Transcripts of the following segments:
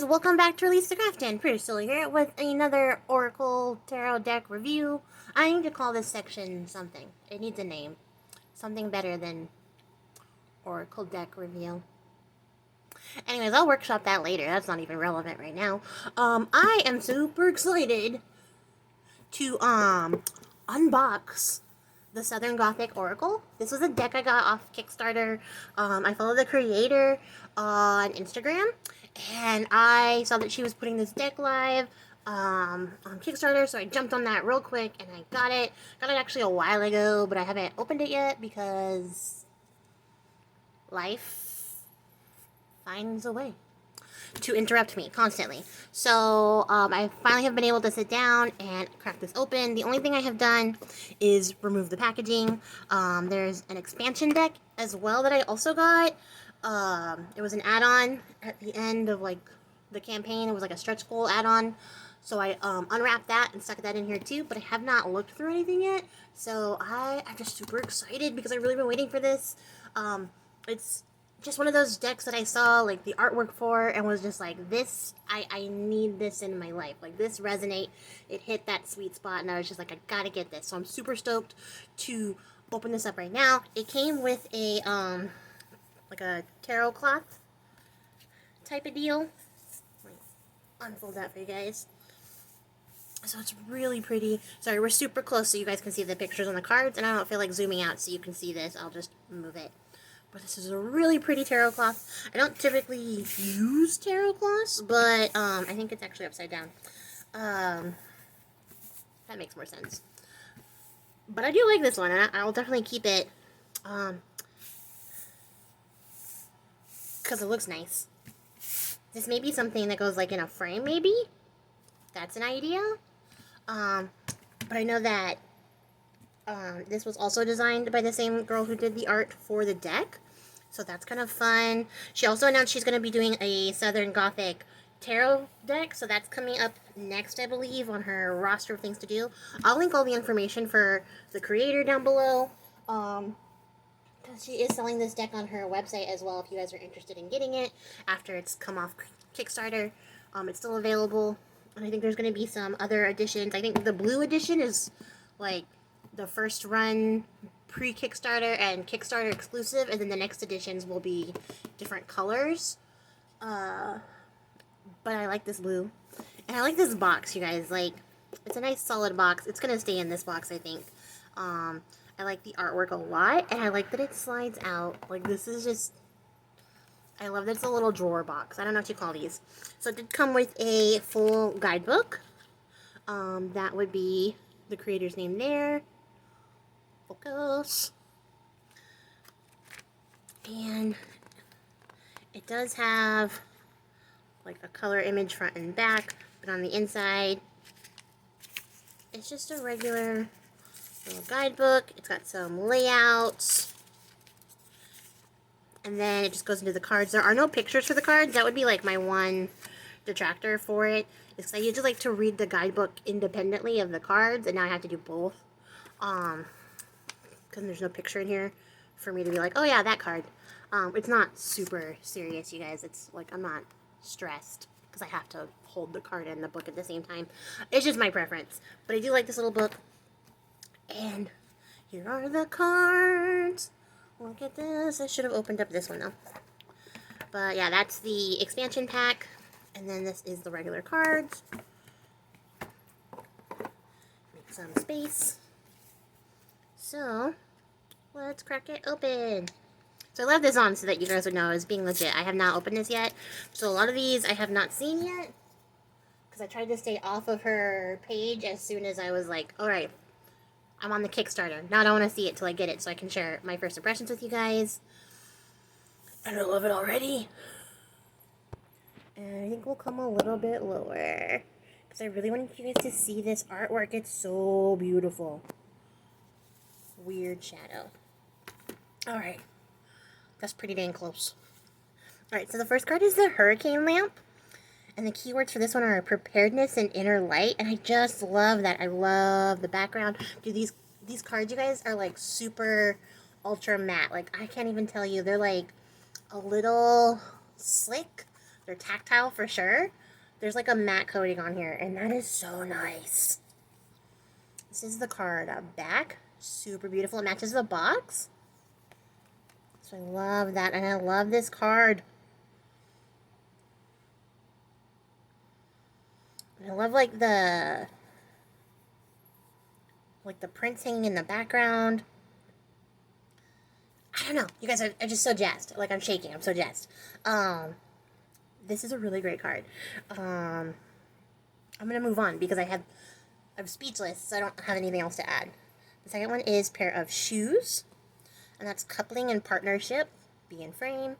welcome back to Release the Craftin. Pretty silly here with another Oracle Tarot deck review. I need to call this section something. It needs a name. Something better than Oracle deck review. Anyways, I'll workshop that later. That's not even relevant right now. I am super excited to unbox the Southern Gothic Oracle. This was a deck I got off Kickstarter. I follow the creator on Instagram, and I saw that she was putting this deck live on Kickstarter, so I jumped on that real quick, and I got it. Got it actually a while ago, but I haven't opened it yet because life finds a way to interrupt me constantly. So I finally have been able to sit down and crack this open. The only thing I have done is remove the packaging. There's an expansion deck as well that I also got. It was an add-on at the end of like the campaign. It was like a stretch goal add-on. So I unwrapped that and stuck that in here too, but I have not looked through anything yet. So I'm just super excited because I've really been waiting for this. It's just one of those decks that I saw like the artwork for and was just like, this, I need this in my life. Like this resonate, it hit that sweet spot, and I was just like, I gotta get this. So I'm super stoked to open this up right now. It came with a like a tarot cloth type of deal. Let me unfold that for you guys. So it's really pretty. Sorry, we're super close so you guys can see the pictures on the cards, and I don't feel like zooming out so you can see this. I'll just move it. But this is a really pretty tarot cloth. I don't typically use tarot cloths, but I think it's actually upside down. That makes more sense. But I do like this one, and I'll definitely keep it because it looks nice. This may be something that goes like in a frame, maybe? That's an idea. But I know that this was also designed by the same girl who did the art for the deck, so that's kind of fun. She also announced she's going to be doing a Southern Gothic tarot deck, so that's coming up next, I believe, on her roster of things to do. I'll link all the information for the creator down below, because she is selling this deck on her website as well if you guys are interested in getting it after it's come off Kickstarter. It's still available, and I think there's going to be some other editions. I think the blue edition is like the first run pre-Kickstarter and Kickstarter exclusive, and then the next editions will be different colors. But I like this blue. And I like this box, you guys. Like, it's a nice solid box. It's going to stay in this box, I think. I like the artwork a lot, and I like that it slides out. Like, this is just... I love that it's a little drawer box. I don't know what you call these. So it did come with a full guidebook. That would be the creator's name there. Focus. And it does have like a color image front and back, but on the inside it's just a regular little guidebook. It's got some layouts, and then it just goes into the cards. There are no pictures for the cards. That would be like my one detractor for it, is because I usually like to read the guidebook independently of the cards, and now I have to do both. Because there's no picture in here for me to be like, oh yeah, that card. It's not super serious, you guys. It's like, I'm not stressed because I have to hold the card and the book at the same time. It's just my preference. But I do like this little book. And here are the cards. Look at this. I should have opened up this one though. But yeah, that's the expansion pack. And then this is the regular cards. Make some space. So, let's crack it open. So I left this on so that you guys would know I was being legit. I have not opened this yet. So a lot of these I have not seen yet, because I tried to stay off of her page as soon as I was like, alright, I'm on the Kickstarter. Now I don't want to see it till I get it so I can share my first impressions with you guys. And I love it already. And I think we'll come a little bit lower, because I really wanted you guys to see this artwork. It's so beautiful. Weird shadow. Alright. That's pretty dang close. Alright, so the first card is the Hurricane Lamp. And the keywords for this one are preparedness and inner light. And I just love that. I love the background. Dude, these cards, you guys, are like super ultra matte. Like, I can't even tell you. They're like a little slick. They're tactile for sure. There's like a matte coating on here, and that is so nice. This is the card back. Super beautiful. It matches the box. So I love that, and I love this card. And I love like the prints hanging in the background. I don't know. You guys are just so jazzed. Like, I'm shaking. I'm so jazzed. This is a really great card. I'm going to move on because I'm speechless, so I don't have anything else to add. The second one is pair of shoes. And that's coupling and partnership. Be in frame.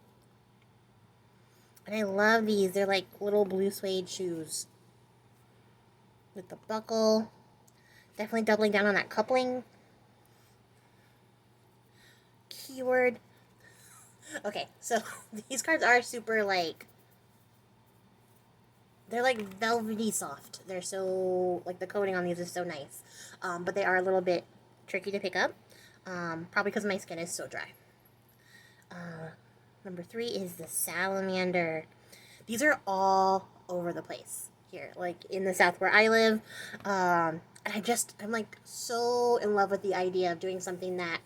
And I love these. They're like little blue suede shoes. With the buckle. Definitely doubling down on that coupling. Keyword. Okay, so these cards are super like, they're like velvety soft. They're so, like the coating on these is so nice. But they are a little bit tricky to pick up. Probably because my skin is so dry. Number 3 is the salamander. These are all over the place here, like in the South where I live. And I'm like so in love with the idea of doing something that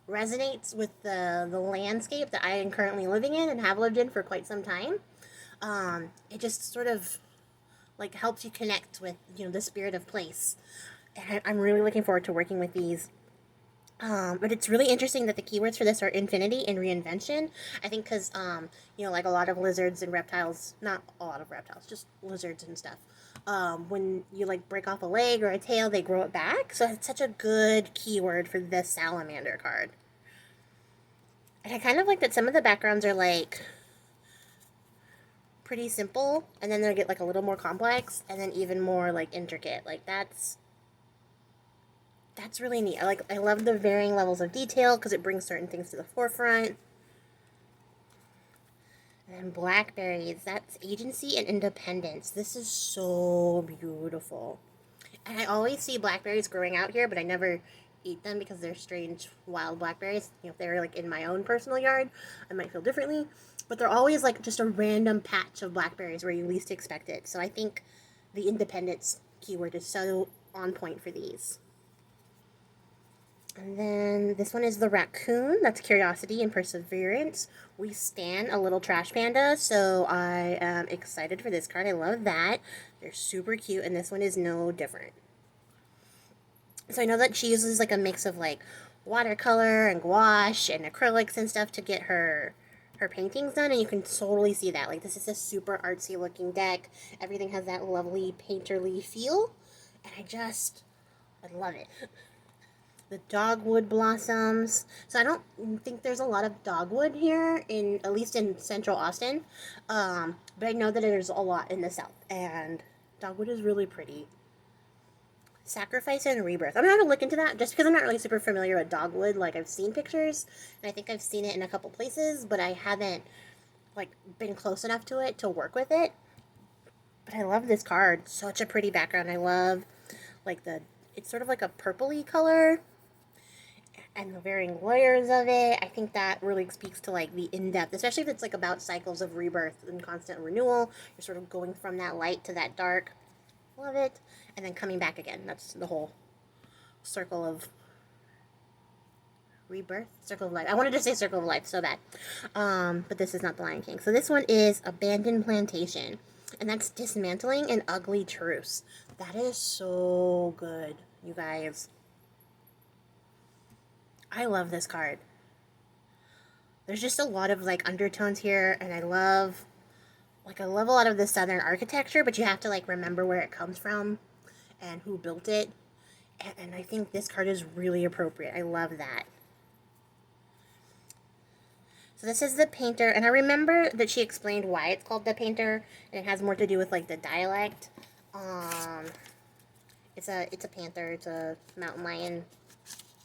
resonates with the landscape that I am currently living in and have lived in for quite some time. It just sort of like helps you connect with, the spirit of place. And I'm really looking forward to working with these. But it's really interesting that the keywords for this are infinity and reinvention. I think because, like a lot of lizards and reptiles, not a lot of reptiles, just lizards and stuff. When you like break off a leg or a tail, they grow it back. So it's such a good keyword for this salamander card. And I kind of like that some of the backgrounds are like pretty simple, and then they'll get like a little more complex, and then even more like intricate. Like that's really neat. I love the varying levels of detail because it brings certain things to the forefront. And then blackberries, that's agency and independence. This is so beautiful. And I always see blackberries growing out here, but I never eat them because they're strange wild blackberries. If they're like in my own personal yard, I might feel differently. But they're always like just a random patch of blackberries where you least expect it. So I think the independence keyword is so on point for these. And then this one is the raccoon. That's curiosity and perseverance. We stan a little trash panda, so I am excited for this card. I love that. They're super cute, and this one is no different. So I know that she uses like a mix of like watercolor and gouache and acrylics and stuff to get her paintings done, and you can totally see that. Like, this is a super artsy looking deck. Everything has that lovely painterly feel, and I love it. The dogwood blossoms. So I don't think there's a lot of dogwood here, at least in central Austin. But I know that there's a lot in the south, and dogwood is really pretty. Sacrifice and rebirth. I'm going to look into that just because I'm not really super familiar with dogwood. Like, I've seen pictures, and I think I've seen it in a couple places, but I haven't like been close enough to it to work with it. But I love this card. Such a pretty background. I love like it's sort of like a purpley color, and the varying layers of it. I think that really speaks to like the in-depth, especially if it's like about cycles of rebirth and constant renewal. You're sort of going from that light to that dark. Love it. And then coming back again. That's the whole circle of rebirth, circle of life. I wanted to say circle of life so bad. But this is not the Lion King. So this one is abandoned plantation, and that's dismantling an ugly truce. That is so good, you guys. I love this card. There's just a lot of like undertones here, and I love a lot of the southern architecture, but you have to like remember where it comes from and who built it. And I think this card is really appropriate. I love that. So this is the painter, and I remember that she explained why it's called the painter, and it has more to do with like the dialect. It's a panther, it's a mountain lion,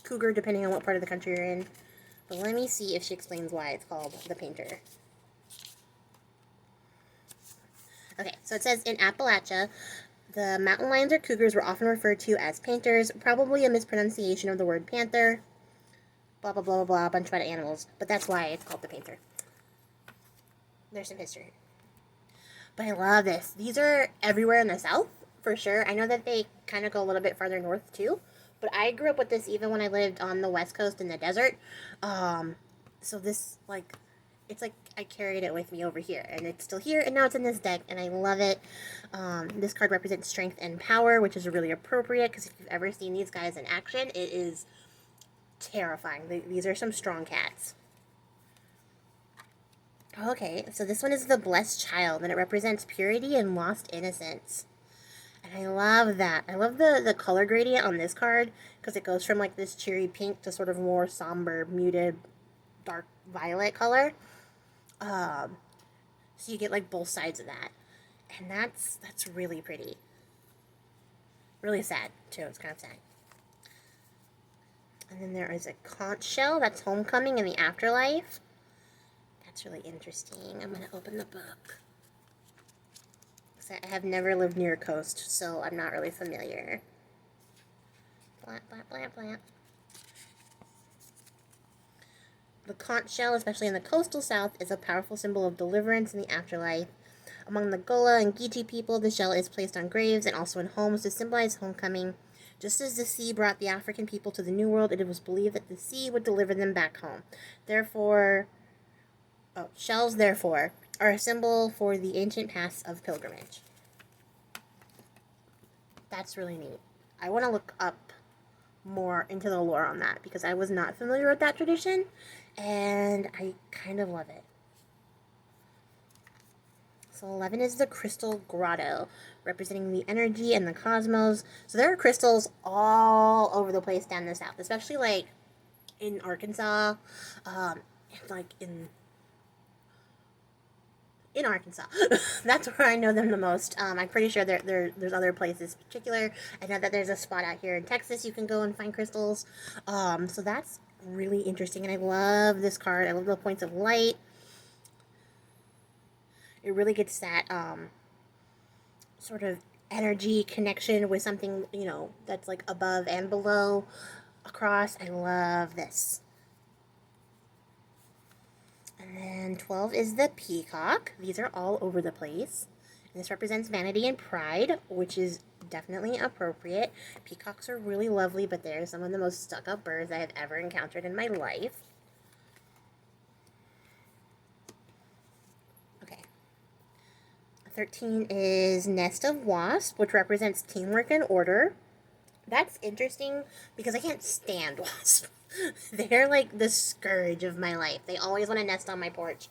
cougar, depending on what part of the country you're in. But let me see if she explains why it's called the painter. Okay, so it says in Appalachia, the mountain lions or cougars were often referred to as painters, probably a mispronunciation of the word panther. Blah, blah, blah, blah, blah, a bunch of other animals. But that's why it's called the painter. There's some history. But I love this. These are everywhere in the South, for sure. I know that they kind of go a little bit farther north, too. But I grew up with this even when I lived on the West Coast in the desert. Um, so this, like, it's like I carried it with me over here. And it's still here, and now it's in this deck, and I love it. This card represents strength and power, which is really appropriate, because if you've ever seen these guys in action, it is terrifying. These are some strong cats. Okay, so this one is the Blessed Child, and it represents purity and lost innocence. And I love that. I love the color gradient on this card, because it goes from like this cheery pink to sort of more somber, muted, dark violet color. So you get like both sides of that. And that's really pretty. Really sad, too. It's kind of sad. And then there is a conch shell. That's homecoming in the afterlife. That's really interesting. I'm going to open the book. I have never lived near a coast, so I'm not really familiar. Blah, blah, blah, blah. The conch shell, especially in the coastal South, is a powerful symbol of deliverance in the afterlife. Among the Gullah and Geechee people, the shell is placed on graves and also in homes to symbolize homecoming. Just as the sea brought the African people to the New World, it was believed that the sea would deliver them back home. Shells, therefore, are a symbol for the ancient paths of pilgrimage. That's really neat. I want to look up more into the lore on that, because I was not familiar with that tradition, and I kind of love it. So 11 is the Crystal Grotto, representing the energy and the cosmos. So there are crystals all over the place down the South, especially like in Arkansas, like in Arkansas. That's where I know them the most. I'm pretty sure there's other places in particular. I know that there's a spot out here in Texas you can go and find crystals. So that's really interesting, and I love this card. I love the points of light. It really gets that sort of energy connection with something, that's like above and below across. I love this. And then 12 is the peacock. These are all over the place. And this represents vanity and pride, which is definitely appropriate. Peacocks are really lovely, but they're some of the most stuck-up birds I have ever encountered in my life. Okay. 13 is Nest of Wasp, which represents teamwork and order. That's interesting because I can't stand wasps. They're like the scourge of my life. They always want to nest on my porch.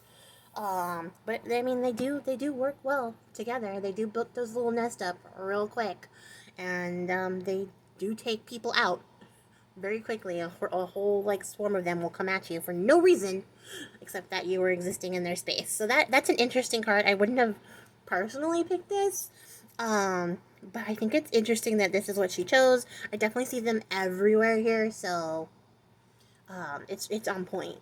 But I mean, they do work well together. They do build those little nest up real quick, and they do take people out very quickly. A whole like swarm of them will come at you for no reason, except that you were existing in their space. So that's an interesting card. I wouldn't have personally picked this. But I think it's interesting that this is what she chose. I definitely see them everywhere here, so it's on point.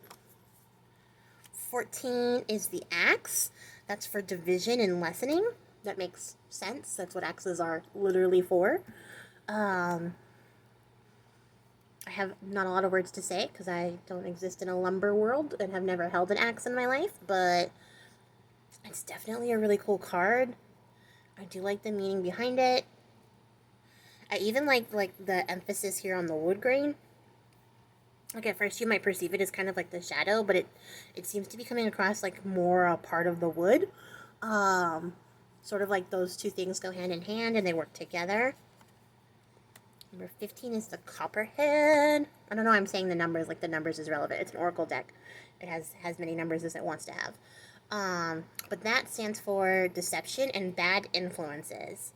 14 is the axe. That's for division and lessening. That makes sense. That's what axes are literally for. I have not a lot of words to say because I don't exist in a lumber world and have never held an axe in my life, but it's definitely a really cool card. I do like the meaning behind it. I even like the emphasis here on the wood grain. Like at first you might perceive it as kind of like the shadow, but it seems to be coming across like more a part of the wood. Sort of like those two things go hand in hand and they work together. Number 15 is the Copperhead. I don't know why I'm saying the numbers like the numbers is relevant. It's an oracle deck. It has many numbers as it wants to have. But that stands for deception and bad influences.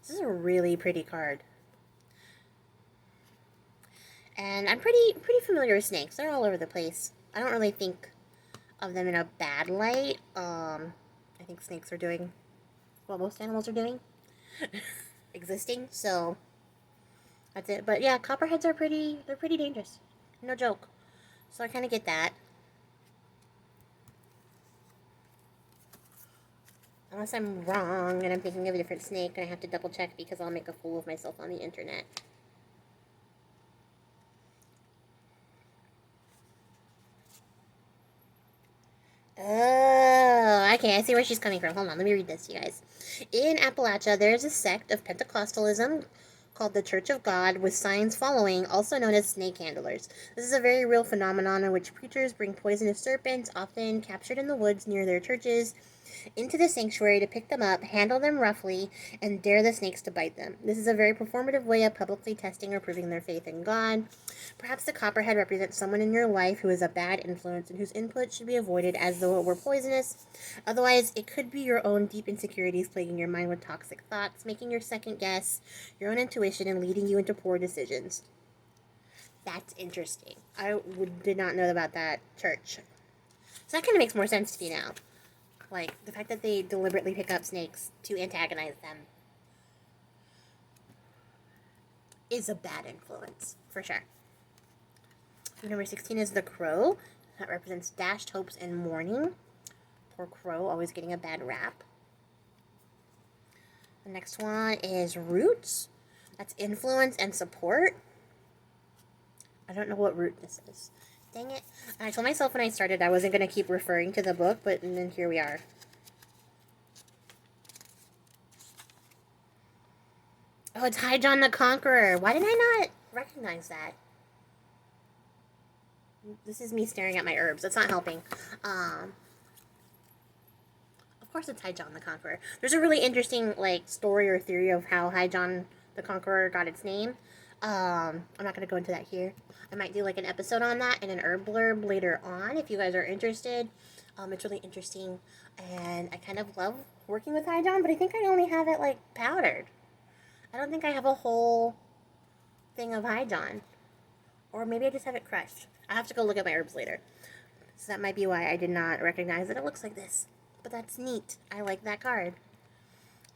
This is a really pretty card. And I'm pretty familiar with snakes. They're all over the place. I don't really think of them in a bad light. I think snakes are doing what most animals are doing. Existing, so that's it. But yeah, copperheads are they're pretty dangerous. No joke. So I kind of get that. Unless I'm wrong and I'm thinking of a different snake and I have to double check because I'll make a fool of myself on the internet. Oh, Okay, I see where she's coming from. Hold on, let me read this, you guys. In Appalachia, there's a sect of Pentecostalism called the Church of God with signs following, also known as snake handlers. This is a very real phenomenon in which preachers bring poisonous serpents, often captured in the woods near their churches, into the sanctuary to pick them up, handle them roughly, and dare the snakes to bite them. This is a very performative way of publicly testing or proving their faith in God. Perhaps the copperhead represents someone in your life who is a bad influence and whose input should be avoided as though it were poisonous. Otherwise, it could be your own deep insecurities plaguing your mind with toxic thoughts, making your second guess your own intuition and leading you into poor decisions. That's interesting. Did not know about that church. So that kind of makes more sense to me now. Like, the fact that they deliberately pick up snakes to antagonize them is a bad influence, for sure. Number 16 is the crow. That represents dashed hopes and mourning. Poor crow, always getting a bad rap. The next one is roots. That's influence and support. I don't know what root this is. Dang it. I told myself when I started I wasn't going to keep referring to the book, but then here we are. Oh, it's High John the Conqueror. Why did I not recognize that? This is me staring at my herbs. That's not helping. Of course it's High John the Conqueror. There's a really interesting, like, story or theory of how High John the Conqueror got its name. I'm not going to go into that here. I might do, like, an episode on that and an herb blurb later on if you guys are interested. It's really interesting, and I kind of love working with High John, but I think I only have it, like, powdered. I don't think I have a whole thing of High John. Or maybe I just have it crushed. I have to go look at my herbs later. So that might be why I did not recognize that it looks like this. But that's neat. I like that card.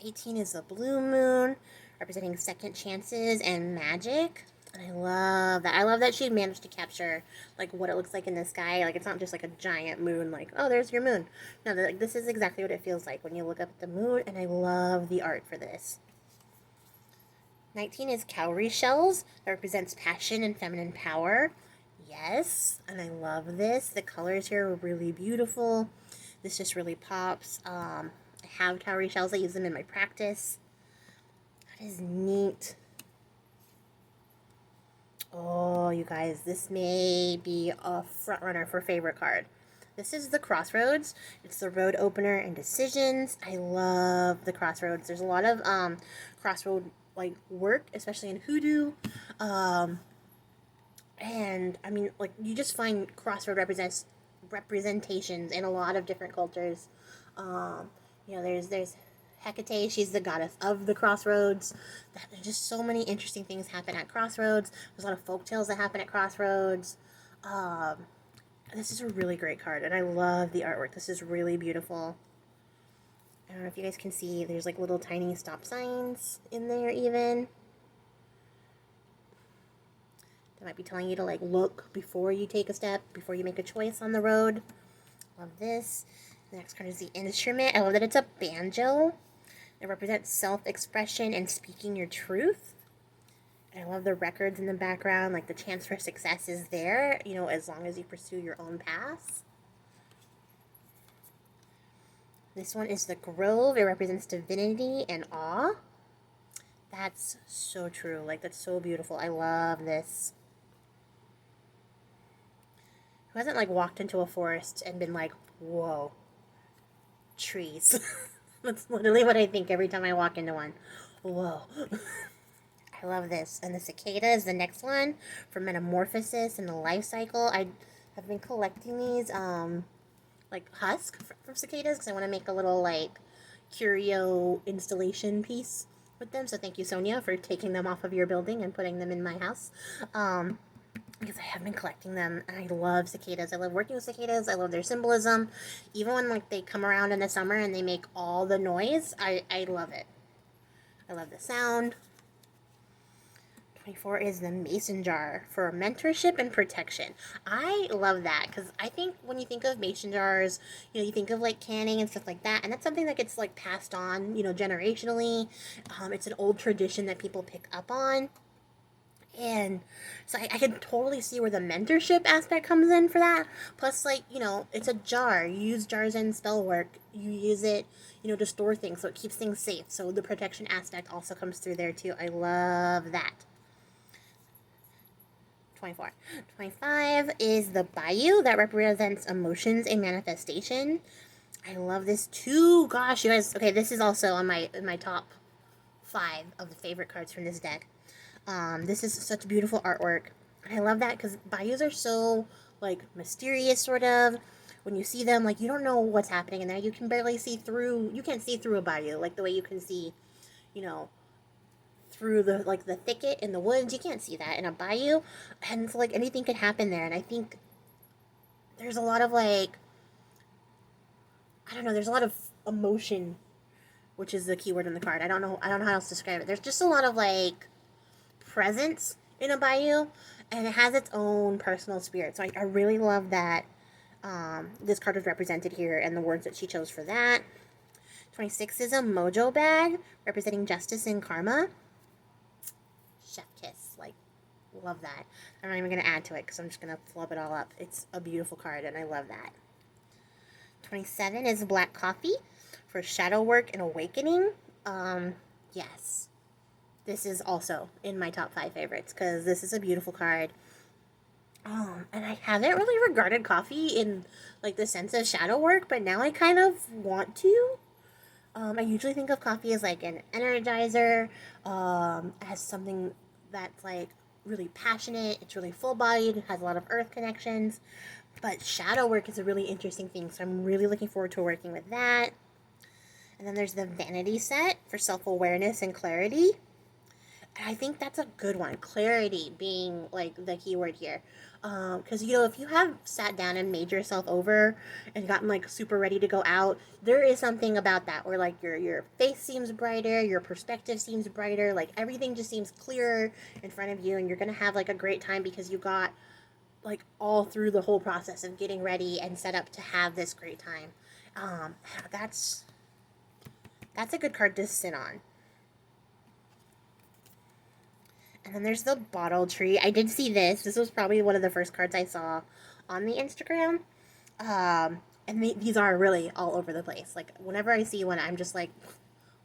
18 is the blue moon, representing second chances and magic. And I love that. I love that she managed to capture, like, what it looks like in the sky. Like, it's not just, like, a giant moon, like, oh, there's your moon. No, like, this is exactly what it feels like when you look up at the moon, and I love the art for this. 19 is cowrie shells. That represents passion and feminine power. Yes, and I love this. The colors here are really beautiful. This just really pops. I have cowrie shells. I use them in my practice. That is neat. Oh, you guys, this may be a front runner for favorite card. This is the Crossroads. It's the road opener and decisions. I love the Crossroads. There's a lot of crossroad like work, especially in hoodoo. And I mean, like, you just find crossroad representations in a lot of different cultures. You know, there's Hecate, she's the goddess of the crossroads. There's just so many interesting things happen at crossroads. There's a lot of folk tales that happen at crossroads. This is a really great card, and I love the artwork. This is really beautiful. I don't know if you guys can see, there's like little tiny stop signs in there even. They might be telling you to, like, look before you take a step, before you make a choice on the road. Love this. The next card is the instrument. I love that it's a banjo. It represents self-expression and speaking your truth. And I love the records in the background, like the chance for success is there, you know, as long as you pursue your own path. This one is the grove. It represents divinity and awe. That's so true. Like, that's so beautiful. I love this. Who hasn't, like, walked into a forest and been like, whoa, trees. That's literally what I think every time I walk into one. Whoa. I love this. And the cicada is the next one for metamorphosis and the life cycle. I have been collecting these, like, husk from cicadas because I want to make a little, like, curio installation piece with them. So thank you, Sonia, for taking them off of your building and putting them in my house. Because I have been collecting them, and I love cicadas. I love working with cicadas. I love their symbolism. Even when, like, they come around in the summer and they make all the noise, I love it. I love the sound. 24 is the mason jar for mentorship and protection. I love that because I think when you think of mason jars, you know, you think of, like, canning and stuff like that, and that's something that gets, like, passed on, you know, generationally. It's an old tradition that people pick up on. And so I can totally see where the mentorship aspect comes in for that. Plus, like, you know, it's a jar. You use jars in spell work. You use it, you know, to store things, so it keeps things safe. So the protection aspect also comes through there, too. I love that. 24. 25 is the Bayou that represents emotions and manifestation. I love this too. Gosh, you guys. Okay, this is also on my top 5 of the favorite cards from this deck. This is such beautiful artwork. And I love that because Bayous are so, like, mysterious, sort of. When you see them, like, you don't know what's happening in there. You can barely see through, you can't see through a Bayou, like the way you can see, you know, through the, like, the thicket in the woods. You can't see that in a Bayou. And so, like, anything could happen there. And I think there's a lot of, like, I don't know, there's a lot of emotion, which is the keyword in the card. I don't know how else to describe it. There's just a lot of, like, presence in a Bayou, and it has its own personal spirit. So I really love that this card is represented here and the words that she chose for that. 26 is a mojo bag representing justice and karma. Chef kiss. Like, love that. I'm not even going to add to it because I'm just going to flub it all up. It's a beautiful card, and I love that. 27 is black coffee for shadow work and awakening. Yes. This is also in my top 5 favorites because this is a beautiful card. And I haven't really regarded coffee in, like, the sense of shadow work, but now I kind of want to. I usually think of coffee as, like, an energizer, as something that's, like, really passionate. It's really full-bodied. It has a lot of earth connections. But shadow work is a really interesting thing, so I'm really looking forward to working with that. And then there's the vanity set for self-awareness and clarity. I think that's a good one. Clarity being, like, the key word here. Because, you know, if you have sat down and made yourself over and gotten, like, super ready to go out, there is something about that where, like, your face seems brighter, your perspective seems brighter, like, everything just seems clearer in front of you, and you're going to have, like, a great time because you got, like, all through the whole process of getting ready and set up to have this great time. That's a good card to sit on. And then there's the bottle tree. I did see this. This was probably one of the first cards I saw on the Instagram. And these are really all over the place. Like, whenever I see one, I'm just like,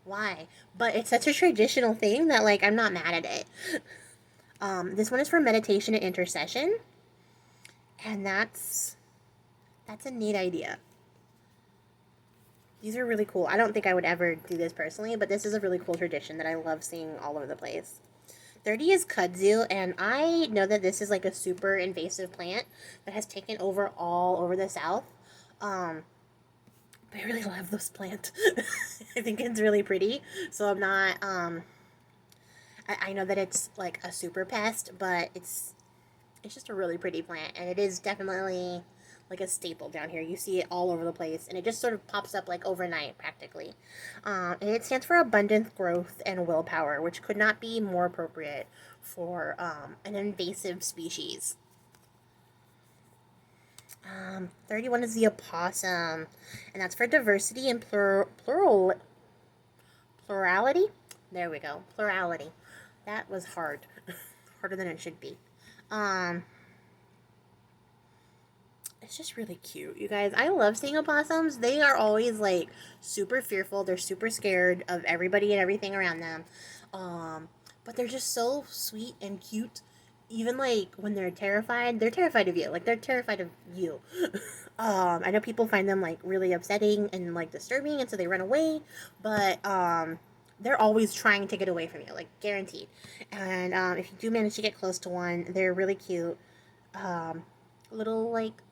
why? But it's such a traditional thing that, like, I'm not mad at it. This one is for meditation and intercession. And that's a neat idea. These are really cool. I don't think I would ever do this personally, but this is a really cool tradition that I love seeing all over the place. 30 is kudzu, and I know that this is, like, a super invasive plant that has taken over all over the South. But I really love this plant. I think it's really pretty. So I'm not, I know that it's, like, a super pest, but it's just a really pretty plant, and it is definitely, like, a staple down here. You see it all over the place, and it just sort of pops up, like, overnight, practically. And it stands for abundance, growth, and willpower, which could not be more appropriate for an invasive species. 31 is the opossum, and that's for diversity and plurality. There we go, plurality. That was hard, harder than it should be. It's just really cute, you guys. I love seeing opossums. They are always, like, super fearful. They're super scared of everybody and everything around them. But they're just so sweet and cute. Even, like, when they're terrified of you. Like, they're terrified of you. I know people find them, like, really upsetting and, like, disturbing, and so they run away. But they're always trying to get away from you, like, guaranteed. And if you do manage to get close to one, they're really cute. Little, like,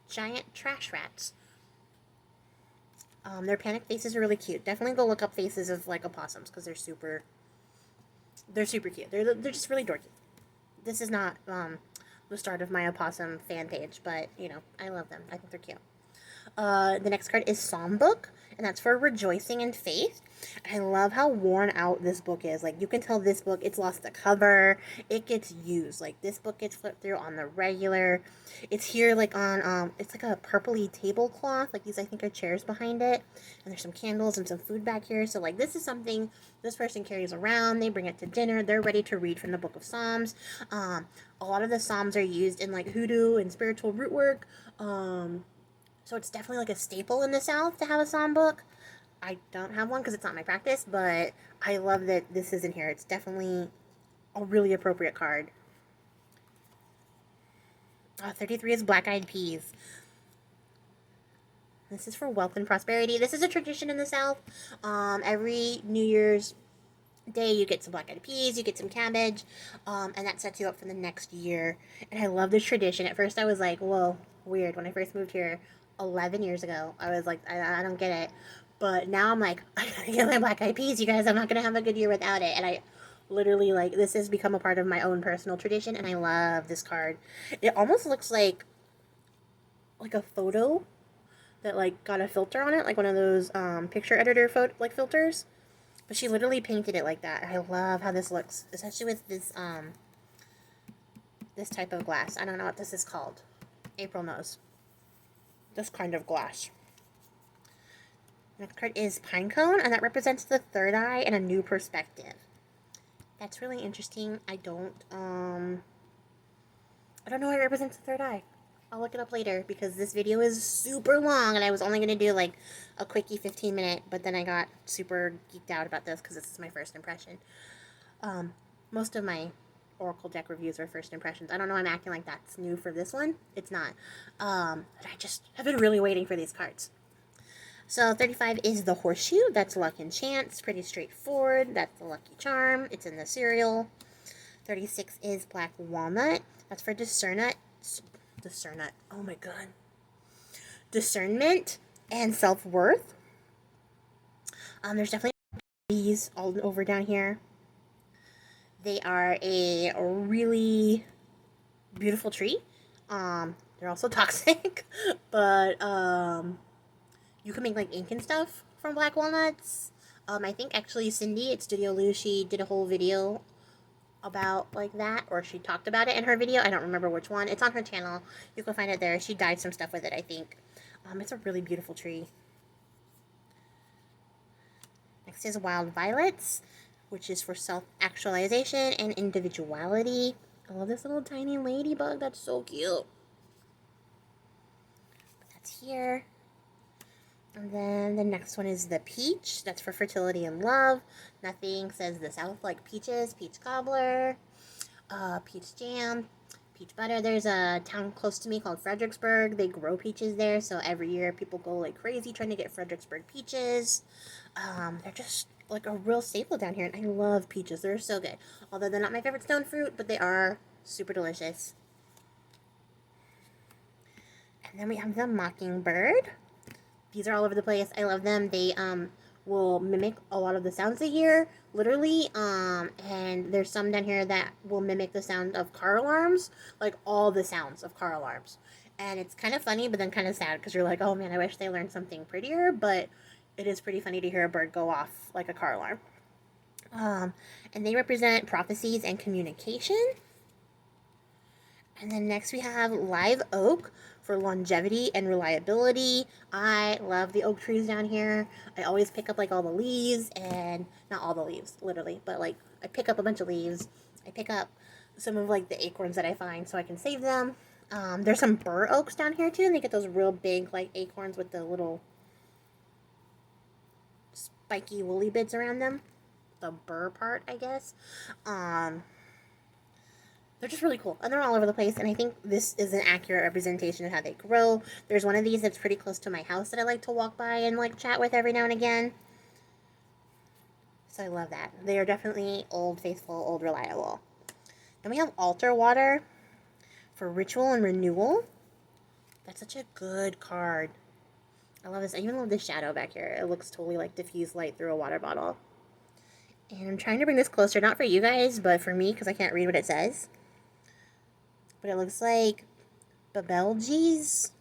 giant trash rats. Their panic faces are really cute. Definitely go look up faces of, like, opossums because they're super cute. They're just really dorky. This is not the start of my opossum fan page, but, you know, I love them. I think they're cute. The next card is Psalm Book, and that's for rejoicing in faith. I love how worn out this book is. Like, you can tell this book, it's lost the cover. It gets used. Like, this book gets flipped through on the regular. It's here, like, on, it's like a purpley tablecloth. Like, these, I think, are chairs behind it. And there's some candles and some food back here. So, like, this is something this person carries around. They bring it to dinner. They're ready to read from the Book of Psalms. A lot of the Psalms are used in, like, hoodoo and spiritual root work. So it's definitely, like, a staple in the South to have a Psalm book. I don't have one because it's not my practice, but I love that this is in here. It's definitely a really appropriate card. 33 is Black Eyed Peas. This is for wealth and prosperity. This is a tradition in the South. Every New Year's Day, you get some black eyed peas, you get some cabbage, and that sets you up for the next year. And I love this tradition. At first, I was like, whoa, weird. When I first moved here 11 years ago, I was like, I don't get it. But now I'm like, I gotta get my black eyed peas, you guys. I'm not gonna have a good year without it. And I literally, like, this has become a part of my own personal tradition, and I love this card. It almost looks like a photo that, like, got a filter on it, like one of those picture editor filters. But she literally painted it like that. I love how this looks, especially with this this type of glass. I don't know what this is called. April knows. This kind of glass. Next card is Pinecone, and that represents the third eye and a new perspective. That's really interesting. I don't know why it represents the third eye. I'll look it up later because this video is super long and I was only going to do like a quickie 15-minute, but then I got super geeked out about this because this is my first impression. Most of my Oracle deck reviews are first impressions. I don't know, I'm acting like that's new for this one. It's not. But I just have been really waiting for these cards. So 35 is the Horseshoe. That's luck and chance. Pretty straightforward. That's the lucky charm. It's in the cereal. 36 is Black Walnut. That's for discernment. Oh my god. Discernment and self-worth. There's definitely bees all over down here. They are a really beautiful tree. They're also toxic, but you can make like ink and stuff from black walnuts. I think actually Cindy at Studio Lou, she did a whole video about like that, or she talked about it in her video. I don't remember which one. It's on her channel. You can find it there. She dyed some stuff with it, I think. It's a really beautiful tree. Next is Wild Violets, which is for self-actualization and individuality. I love this little tiny ladybug. That's so cute. But that's here. And then the next one is the Peach. That's for fertility and love. Nothing says the South like peaches. Peach cobbler, peach jam, peach butter. There's a town close to me called Fredericksburg. They grow peaches there, so every year people go like crazy trying to get Fredericksburg peaches. They're just like a real staple down here, and I love peaches. They're so good. Although they're not my favorite stone fruit, but they are super delicious. And then we have the Mockingbird. These are all over the place. I love them. They will mimic a lot of the sounds they hear, literally. And there's some down here that will mimic the sound of car alarms, like all the sounds of car alarms. And it's kind of funny, but then kind of sad because you're like, oh man, I wish they learned something prettier. But it is pretty funny to hear a bird go off like a car alarm. And they represent prophecies and communication. And then next we have Live Oak for longevity and reliability. I love the oak trees down here. I always pick up like all the leaves, and not all the leaves, literally, but like I pick up a bunch of leaves. I pick up some of like the acorns that I find so I can save them. There's some bur oaks down here too, and they get those real big like acorns with the little spiky woolly bits around them. The bur part, I guess. They're just really cool, and they're all over the place, and I think this is an accurate representation of how they grow. There's one of these that's pretty close to my house that I like to walk by and like chat with every now and again. So I love that. They are definitely old faithful, old reliable. Then we have Altar Water for ritual and renewal. That's such a good card. I love this. I even love the shadow back here. It looks totally like diffused light through a water bottle. And I'm trying to bring this closer, not for you guys, but for me, because I can't read what it says. But it looks like Babelge's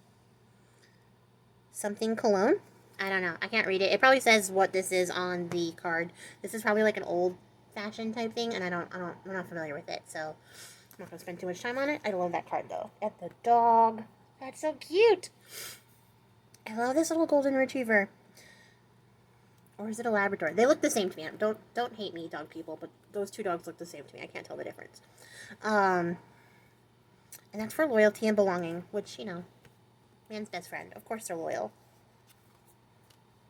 something cologne. I don't know. I can't read it. It probably says what this is on the card. This is probably like an old fashioned type thing, and I'm not familiar with it, so I'm not gonna spend too much time on it. I love that card though. At the dog. That's so cute. I love this little golden retriever. Or is it a Labrador? They look the same to me. Don't hate me, dog people, but those two dogs look the same to me. I can't tell the difference. And that's for loyalty and belonging, which, you know, man's best friend. Of course they're loyal.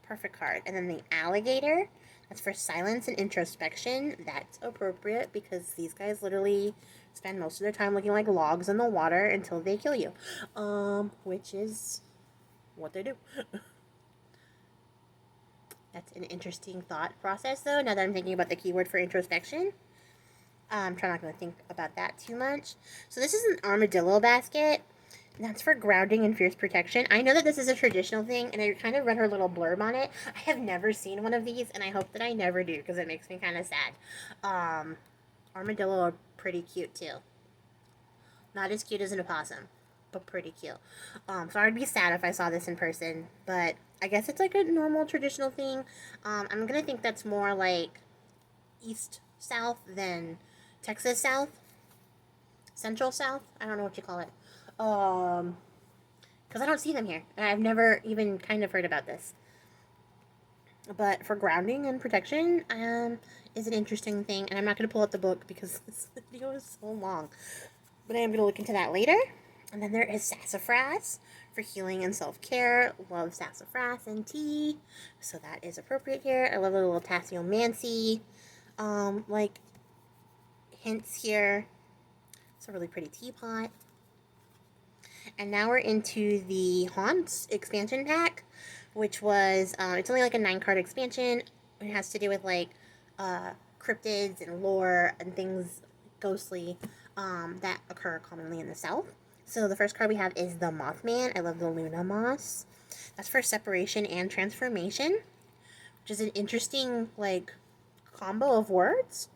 Perfect card. And then the alligator, that's for silence and introspection. That's appropriate because these guys literally spend most of their time looking like logs in the water until they kill you. Which is what they do. That's an interesting thought process, though, now that I'm thinking about the keyword for introspection. I'm trying not going to think about that too much. So this is an armadillo basket. That's for grounding and fierce protection. I know that this is a traditional thing, and I kind of read her little blurb on it. I have never seen one of these, and I hope that I never do, because it makes me kind of sad. Armadillo are pretty cute, too. Not as cute as an opossum, but pretty cute. So I'd be sad if I saw this in person, but I guess it's like a normal traditional thing. I'm gonna think that's more like East South than Texas South. Central South? I don't know what you call it. Because I don't see them here. And I've never even kind of heard about this. But for grounding and protection, is an interesting thing. And I'm not going to pull out the book because this video is so long. But I am going to look into that later. And then there is sassafras for healing and self-care. Love sassafras and tea. So that is appropriate here. I love the little tasseomancy, like, hints here. It's a really pretty teapot. And now we're into the Haunts expansion pack, which was, it's only like a 9-card expansion. It has to do with, like, cryptids and lore and things ghostly that occur commonly in the South. So the first card we have is the Mothman. I love the Luna Moss. That's for separation and transformation, which is an interesting, like, combo of words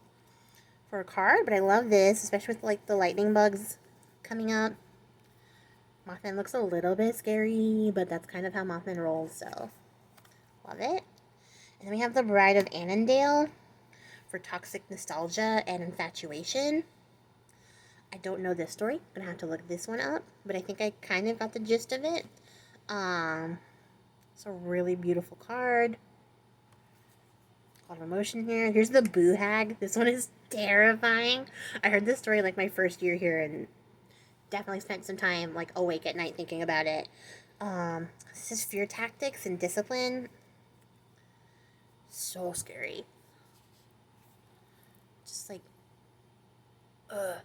for a card. But I love this, especially with, like, the lightning bugs coming up. Mothman looks a little bit scary, but that's kind of how Mothman rolls, so love it. And then we have the Bride of Annandale for toxic nostalgia and infatuation. I don't know this story. I'm going to have to look this one up, but I think I kind of got the gist of it. It's a really beautiful card. A lot of emotion here. Here's the Boo Hag. This one is terrifying. I heard this story like my first year here and definitely spent some time like awake at night thinking about it. This is fear tactics and discipline. So scary. Just like, ugh.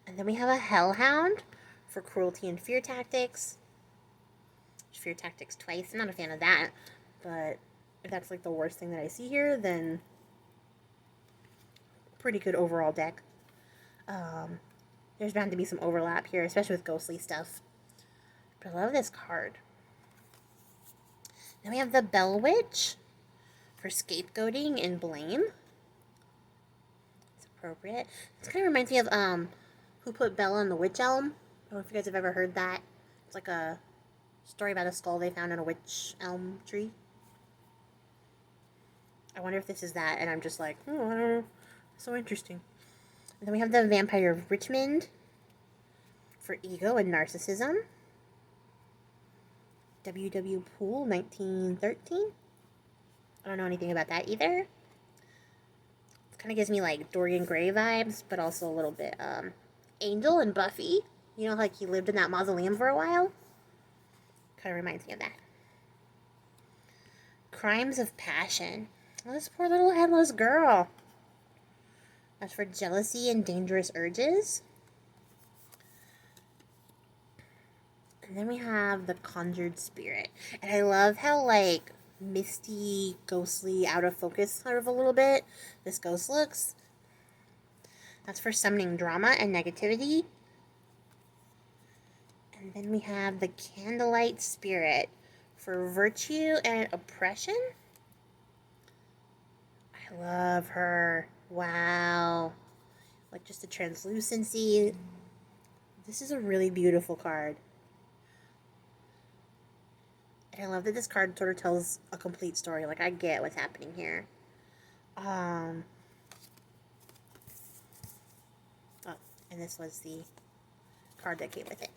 And then we have a Hellhound for cruelty and fear tactics. Fear tactics twice. I'm not a fan of that, but if that's like the worst thing that I see here, then pretty good overall deck. There's bound to be some overlap here, especially with ghostly stuff. But I love this card. Then we have the Bell Witch for scapegoating and blame. It's appropriate. This kind of reminds me of Who Put Bella in the Witch Elm. I don't know if you guys have ever heard that. It's like a story about a skull they found in a witch elm tree. I wonder if this is that, and I'm just like, oh, I don't know. So interesting. And then we have the Vampire of Richmond for ego and narcissism. W.W. Poole, 1913. I don't know anything about that either. It kind of gives me like Dorian Gray vibes, but also a little bit Angel and Buffy. You know, like he lived in that mausoleum for a while. Kind of reminds me of that. Crimes of Passion. Oh, this poor little headless girl. That's for jealousy and dangerous urges. And then we have the Conjured Spirit. And I love how, like, misty, ghostly, out of focus sort of a little bit this ghost looks. That's for summoning drama and negativity. And then we have the Candlelight Spirit for virtue and oppression. I love her. Wow. Like just the translucency. This is a really beautiful card. And I love that this card sort of tells a complete story. Like, I get what's happening here. Oh, and this was the card that came with it.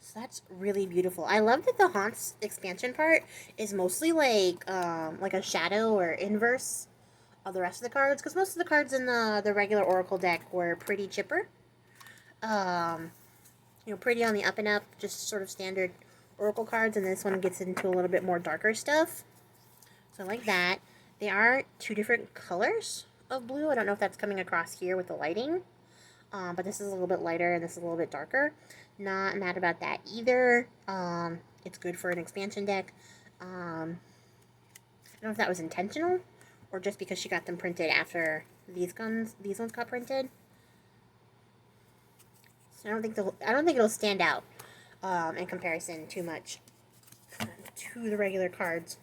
So that's really beautiful. I love that the Haunts expansion part is mostly like a shadow or inverse of the rest of the cards, because most of the cards in the regular Oracle deck were pretty chipper. You know, pretty on the up and up, just sort of standard Oracle cards, and this one gets into a little bit more darker stuff. So I like that. They are two different colors of blue. I don't know if that's coming across here with the lighting. But this is a little bit lighter and this is a little bit darker. Not mad about that either. It's good for an expansion deck. I don't know if that was intentional or just because she got them printed after these ones got printed. So I don't think it'll stand out in comparison too much to the regular cards.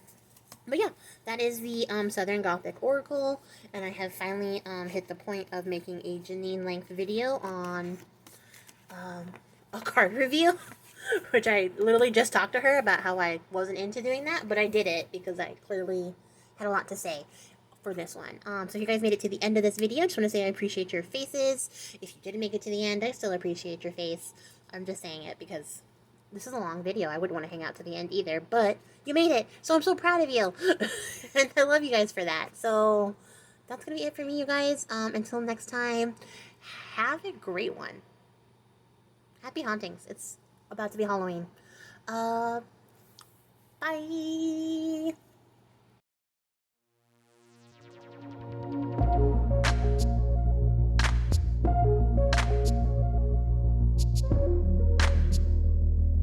But yeah, that is the Southern Gothic Oracle, and I have finally hit the point of making a Janine length video on a card review, which I literally just talked to her about how I wasn't into doing that, but I did it because I clearly had a lot to say for this one. So if you guys made it to the end of this video, I just want to say I appreciate your faces. If you didn't make it to the end, I still appreciate your face. I'm just saying it because this is a long video. I wouldn't want to hang out to the end either, but you made it, so I'm so proud of you. And I love you guys for that. So that's going to be it for me, you guys. Until next time, have a great one. Happy hauntings. It's about to be Halloween. Bye.